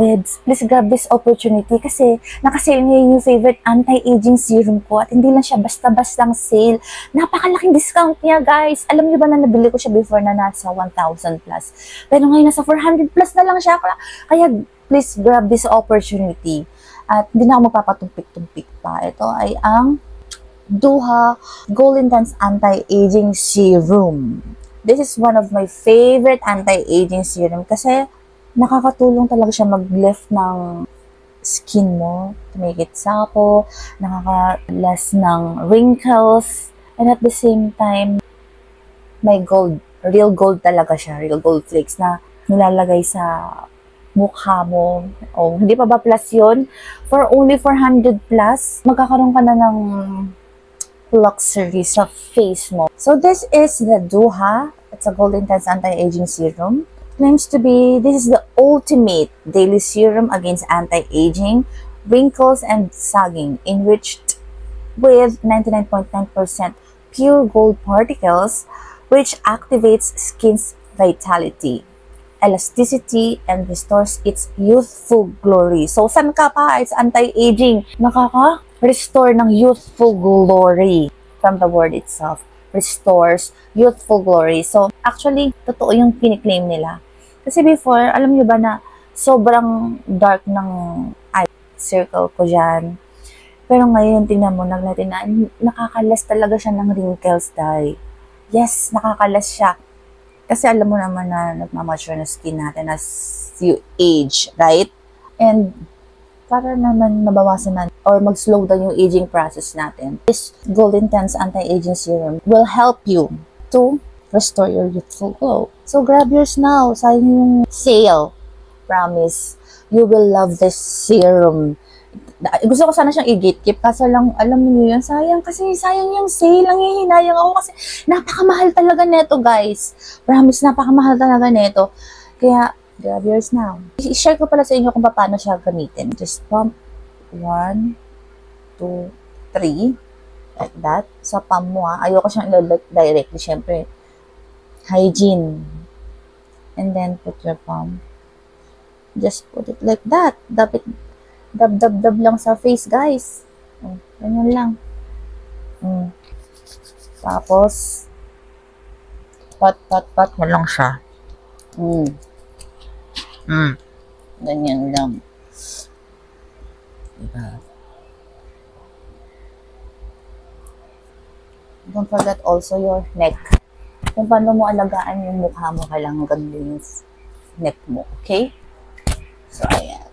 Beds, please grab this opportunity kasi nakasale ngayon yung favorite anti-aging serum ko at hindi lang siya basta-bastang sale. Napakalaking discount niya, guys. Alam niyo ba na nabili ko siya before na nasa 1,000 plus. Pero ngayon nasa 400 plus na lang siya. Kaya please grab this opportunity. At hindi na ako magpapatumpik-tumpik pa. Ito ay ang Duha Gold Intense Anti-Aging Serum. This is one of my favorite anti-aging serum kasi nakakatulong talaga siya mag-lift ng skin mo, to make it supple, nakaka-less ng wrinkles, and at the same time, may gold, real gold talaga siya, real gold flakes na nilalagay sa mukha mo. O, hindi pa ba plus yun? For only 400 plus, magkakaroon ka na ng luxury sa face mo. So this is the Duha. It's a Gold Intense Anti-Aging Serum. Claims to be, this is the ultimate daily serum against anti-aging, wrinkles, and sagging, enriched with 99.9% pure gold particles, which activates skin's vitality, elasticity, and restores its youthful glory. So, saan ka pa? It's anti-aging. Nakaka-restore ng youthful glory from the word itself. Restores youthful glory. So, actually, totoo yung kiniklaim nila. Kasi before, alam niyo ba na sobrang dark ng eye circle ko dyan. Pero ngayon, tingnan mo, naglatin na, nakakalas talaga siya ng wrinkles, dahil. Yes, nakakalas siya. Kasi alam mo naman na nagmamature na skin natin as you age, right? And para naman mabawasan na or mag-slow down yung aging process natin, this Gold Intense Anti-Aging Serum will help you to restore your youthful glow. So grab yours now. Sayang yung sale. Promise, you will love this serum. Gusto ko sana siyang i-gatekeep, kaso lang, alam mo yun, sayang kasi sayang yung sale. Nangihinayang ako kasi napakamahal talaga neto, guys. Promise, napakamahal talaga neto. Kaya, grab yours now. I-share ko pala sa inyo kung paano siya gamitin. Just pump 1, 2, 3 like that. Sa palm mo, ha. Ayoko siyang directly, syempre. Hygiene. And then, put your palm. Just put it like that. Dab lang sa face, guys. Ganyan lang. Tapos, pat mo lang siya. Ganyan lang. Diba? Don't forget also your neck. Kung paano mo alagaan yung mukha mo, kailangan ganun yung neck mo. Okay? So, ayan.